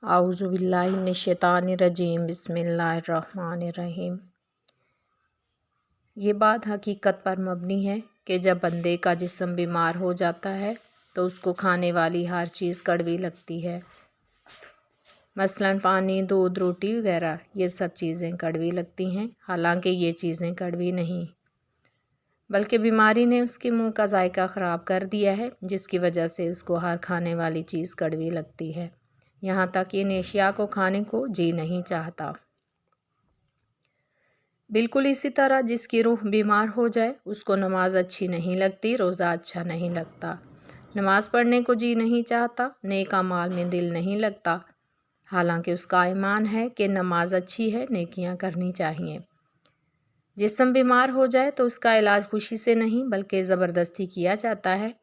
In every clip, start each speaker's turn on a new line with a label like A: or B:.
A: आऊज़ु बिल्लाहि मिनश्शैतानिर्रजीम बिस्मिल्लाहिर्रहमानिर्रहीम। ये बात हकीकत पर मबनी है कि जब बंदे का जिस्म बीमार हो जाता है तो उसको खाने वाली हर चीज़ कड़वी लगती है। मसलन पानी, दूध, रोटी वगैरह ये सब चीज़ें कड़वी लगती हैं। हालांकि ये चीज़ें कड़वी नहीं, बल्कि बीमारी ने उसके मुंह का जायका ख़राब कर दिया है, जिसकी वजह से उसको हर खाने वाली चीज़ कड़वी लगती है। यहाँ तक इन एशिया को खाने को जी नहीं चाहता। बिल्कुल इसी तरह जिसकी रूह बीमार हो जाए उसको नमाज अच्छी नहीं लगती, रोज़ा अच्छा नहीं लगता, नमाज पढ़ने को जी नहीं चाहता, नेक अमाल में दिल नहीं लगता। हालांकि उसका ईमान है कि नमाज अच्छी है, नेकियां करनी चाहिए। जिस्म बीमार हो जाए तो उसका इलाज खुशी से नहीं बल्कि ज़बरदस्ती किया जाता है।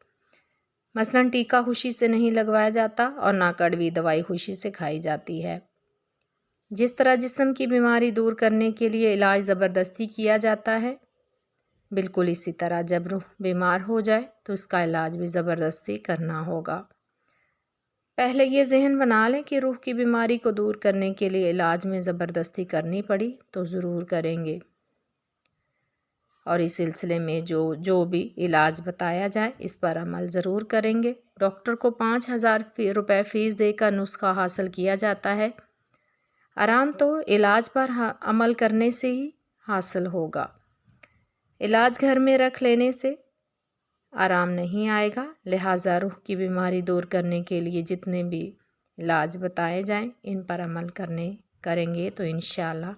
A: मसलन टीका खुशी से नहीं लगवाया जाता और ना कड़वी दवाई खुशी से खाई जाती है। जिस तरह जिस्म की बीमारी दूर करने के लिए इलाज ज़बरदस्ती किया जाता है, बिल्कुल इसी तरह जब रूह बीमार हो जाए तो उसका इलाज भी ज़बरदस्ती करना होगा। पहले ये ज़हन बना लें कि रूह की बीमारी को दूर करने के लिए इलाज में ज़बरदस्ती करनी पड़ी तो ज़रूर करेंगे, और इस सिलसिले में जो भी इलाज बताया जाए इस पर अमल ज़रूर करेंगे। डॉक्टर को 5,000 रुपये फ़ीस देकर नुस्खा हासिल किया जाता है। आराम तो इलाज पर अमल करने से ही हासिल होगा। इलाज घर में रख लेने से आराम नहीं आएगा। लिहाजा रूह की बीमारी दूर करने के लिए जितने भी इलाज बताए जाएं इन पर अमल करेंगे तो इंशाअल्लाह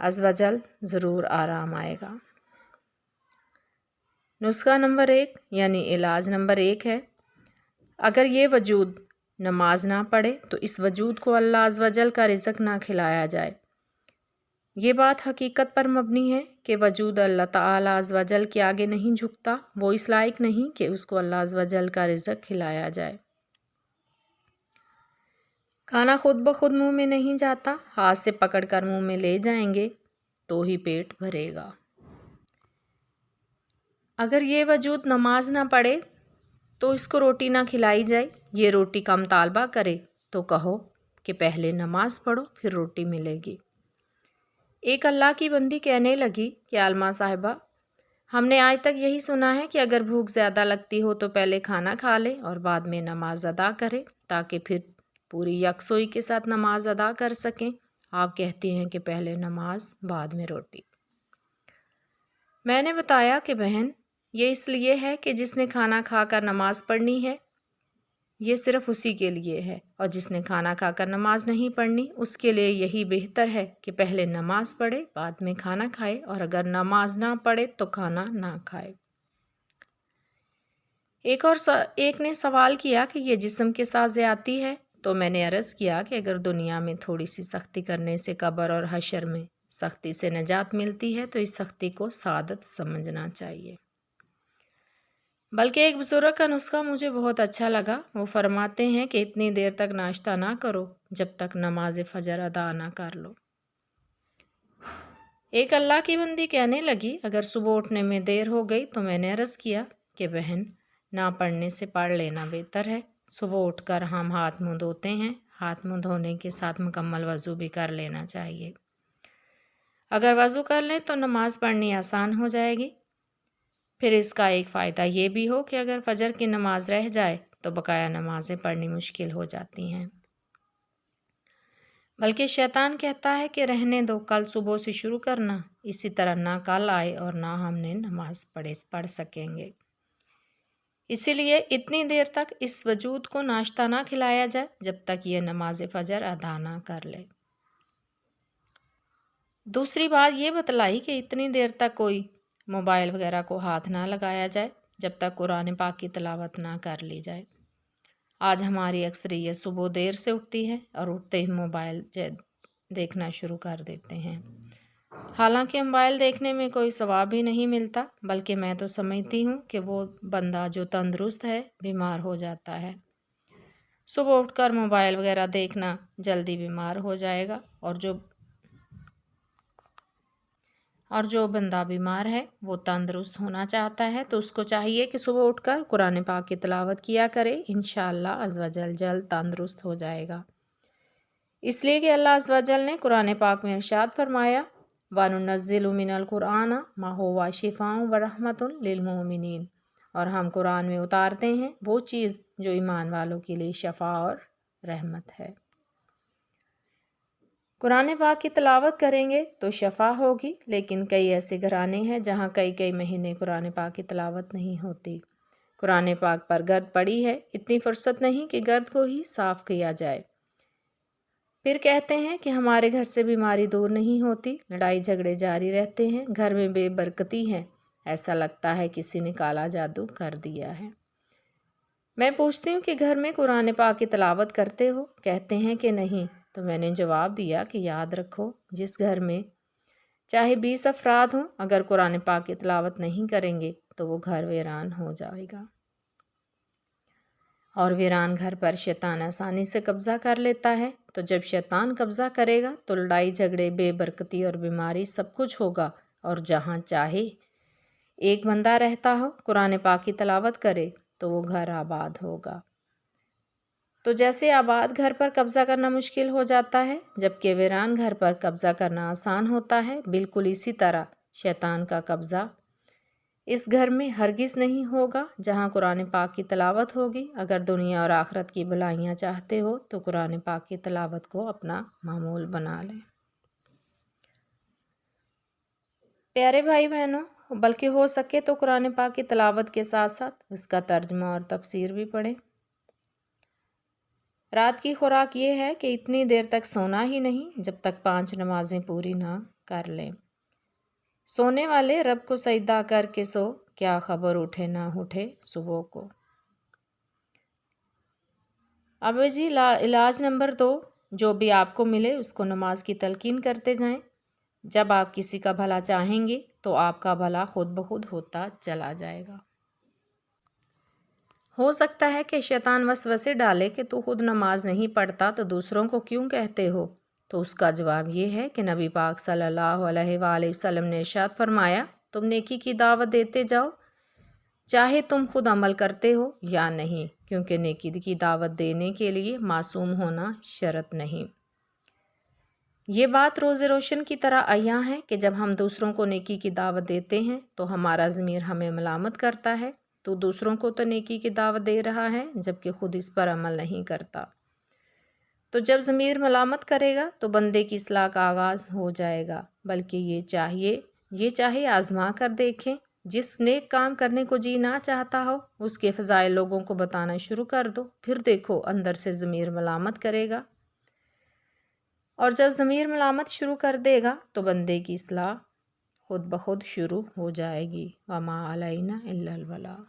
A: अज़ व जल ज़रूर आराम आएगा। नुस्खा नंबर 1 यानी इलाज नंबर 1 है, अगर ये वजूद नमाज ना पढ़े तो इस वजूद को अल्लाह अज़्ज़ व जल का रिज़्क़ ना खिलाया जाए। ये बात हकीकत पर मबनी है कि वजूद अल्लाह ताला अज़्ज़ व जल के आगे नहीं झुकता, वो इस लायक नहीं कि उसको अल्लाह अज़्ज़ व जल का रिज़्क़ खिलाया जाए। खाना खुद ब खुद मुँह में नहीं जाता, हाथ से पकड़कर मुँह में ले जाएंगे तो ही पेट भरेगा। अगर ये वजूद नमाज ना पढ़े तो इसको रोटी ना खिलाई जाए, ये रोटी का मुतालबा करे तो कहो कि पहले नमाज पढ़ो फिर रोटी मिलेगी। एक अल्लाह की बंदी कहने लगी कि आलमा साहिबा, हमने आज तक यही सुना है कि अगर भूख ज़्यादा लगती हो तो पहले खाना खा ले और बाद में नमाज अदा करें, ताकि फिर पूरी यकसोई के साथ नमाज अदा कर सकें। आप कहती हैं कि पहले नमाज बाद में रोटी। मैंने बताया कि बहन, ये इसलिए है कि जिसने खाना खाकर नमाज पढ़नी है ये सिर्फ़ उसी के लिए है, और जिसने खाना खाकर नमाज नहीं पढ़नी उसके लिए यही बेहतर है कि पहले नमाज पढ़े बाद में खाना खाए, और अगर नमाज ना पढ़े तो खाना ना खाए। एक ने सवाल किया कि ये जिस्म के साथ ज़्यादती है, तो मैंने अर्ज़ किया कि अगर दुनिया में थोड़ी सी सख्ती करने से कब्र और हशर में सख्ती से निजात मिलती है तो इस सख्ती को सादत समझना चाहिए। बल्कि एक बुजुर्ग का नुस्खा मुझे बहुत अच्छा लगा। वो फरमाते हैं कि इतनी देर तक नाश्ता ना करो जब तक नमाज फ़जर अदा ना कर लो। एक अल्लाह की बंदी कहने लगी, अगर सुबह उठने में देर हो गई तो मैंने अर्ज़ किया कि बहन, ना पढ़ने से पढ़ लेना बेहतर है। सुबह उठकर हम हाथ मुँह धोते हैं, हाथ मुँह धोने के साथ मुकम्मल वज़ू भी कर लेना चाहिए। अगर वज़ू कर लें तो नमाज पढ़नी आसान हो जाएगी। फिर इसका एक फ़ायदा ये भी हो कि अगर फ़जर की नमाज रह जाए तो बकाया नमाज़ें पढ़नी मुश्किल हो जाती हैं। बल्कि शैतान कहता है कि रहने दो, कल सुबह से शुरू करना, इसी तरह ना कल आए और ना हमने नमाज पढ़ सकेंगे। इसीलिए इतनी देर तक इस वजूद को नाश्ता ना खिलाया जाए जब तक ये नमाज फ़जर अदा ना कर ले। दूसरी बात ये बतलाई कि इतनी देर तक कोई मोबाइल वगैरह को हाथ ना लगाया जाए जब तक कुरान पाक की तिलावत ना कर ली जाए। आज हमारी अक्सरियत सुबह देर से उठती है और उठते ही मोबाइल देखना शुरू कर देते हैं। हालांकि मोबाइल देखने में कोई सवाब ही नहीं मिलता, बल्कि मैं तो समझती हूँ कि वो बंदा जो तंदुरुस्त है बीमार हो जाता है। सुबह उठकर मोबाइल वगैरह देखना जल्दी बीमार हो जाएगा, और जो اور جو بندہ بیمار ہے وہ تندرست ہونا چاہتا ہے تو اس کو چاہیے کہ صبح اٹھ کر قرآن پاک کی تلاوت کیا کرے، انشاءاللہ عز و جل جلد تندرست ہو جائے گا۔ اس لیے کہ اللہ عز و جل نے قرآن پاک میں ارشاد فرمایا وَنُنَزِّلُ مِنَ الْقُرْآنَ مَا هُوَ شِفَاءٌ وَرَحْمَةٌ لِّلْمُؤْمِنِينَ، اور ہم قرآن میں اتارتے ہیں وہ چیز جو ایمان والوں کے لیے شفا اور رحمت ہے۔ قرآن پاک کی تلاوت کریں گے تو شفا ہوگی، لیکن کئی ایسے گھرانے ہیں جہاں کئی مہینے قرآن پاک کی تلاوت نہیں ہوتی۔ قرآن پاک پر گرد پڑی ہے، اتنی فرصت نہیں کہ گرد کو ہی صاف کیا جائے۔ پھر کہتے ہیں کہ ہمارے گھر سے بیماری دور نہیں ہوتی، لڑائی جھگڑے جاری رہتے ہیں، گھر میں بے برکتی ہے، ایسا لگتا ہے کسی نے کالا جادو کر دیا ہے۔ میں پوچھتی ہوں کہ گھر میں قرآن پاک کی تلاوت کرتے ہو؟ کہتے ہیں کہ نہیں۔ تو میں نے جواب دیا کہ یاد رکھو، جس گھر میں چاہے 20 افراد ہوں، اگر قرآن پاک کی تلاوت نہیں کریں گے تو وہ گھر ویران ہو جائے گا، اور ویران گھر پر شیطان آسانی سے قبضہ کر لیتا ہے۔ تو جب شیطان قبضہ کرے گا تو لڑائی جھگڑے، بے برکتی اور بیماری سب کچھ ہوگا، اور جہاں چاہے ایک بندہ رہتا ہو قرآن پاک کی تلاوت کرے تو وہ گھر آباد ہوگا۔ تو جیسے آباد گھر پر قبضہ کرنا مشکل ہو جاتا ہے، جبکہ ویران گھر پر قبضہ کرنا آسان ہوتا ہے، بالکل اسی طرح شیطان کا قبضہ اس گھر میں ہرگز نہیں ہوگا جہاں قرآن پاک کی تلاوت ہوگی۔ اگر دنیا اور آخرت کی بھلائیاں چاہتے ہو تو قرآن پاک کی تلاوت کو اپنا معمول بنا لیں۔ پیارے بھائی بہنوں، بلکہ ہو سکے تو قرآن پاک کی تلاوت کے ساتھ ساتھ اس کا ترجمہ اور تفسیر بھی پڑھیں۔ رات کی خوراک یہ ہے کہ اتنی دیر تک سونا ہی نہیں جب تک 5 نمازیں پوری نہ کر لیں۔ سونے والے رب کو سجدہ کر کے سو، کیا خبر اٹھے نہ اٹھے صبح کو۔ اب جی علاج نمبر 2، جو بھی آپ کو ملے اس کو نماز کی تلقین کرتے جائیں۔ جب آپ کسی کا بھلا چاہیں گے تو آپ کا بھلا خود بخود ہوتا چلا جائے گا۔ ہو سکتا ہے کہ شیطان وسوسے ڈالے کہ تو خود نماز نہیں پڑھتا تو دوسروں کو کیوں کہتے ہو؟ تو اس کا جواب یہ ہے کہ نبی پاک صلی اللہ علیہ وآلہ وسلم نے ارشاد فرمایا تم نیکی کی دعوت دیتے جاؤ، چاہے تم خود عمل کرتے ہو یا نہیں، کیونکہ نیکی کی دعوت دینے کے لیے معصوم ہونا شرط نہیں۔ یہ بات روز روشن کی طرح عیاں ہے کہ جب ہم دوسروں کو نیکی کی دعوت دیتے ہیں تو ہمارا ضمیر ہمیں ملامت کرتا ہے، تو دوسروں کو تو نیکی کی دعوت دے رہا ہے جبکہ خود اس پر عمل نہیں کرتا۔ تو جب ضمیر ملامت کرے گا تو بندے کی اصلاح کا آغاز ہو جائے گا، بلکہ یہ چاہے آزما کر دیکھیں۔ جس نیک کام کرنے کو جی نہ چاہتا ہو اس کے فضائل لوگوں کو بتانا شروع کر دو، پھر دیکھو اندر سے ضمیر ملامت کرے گا، اور جب ضمیر ملامت شروع کر دے گا تو بندے کی اصلاح خود بخود شروع ہو جائے گی۔ وما علینا الا البلاغ۔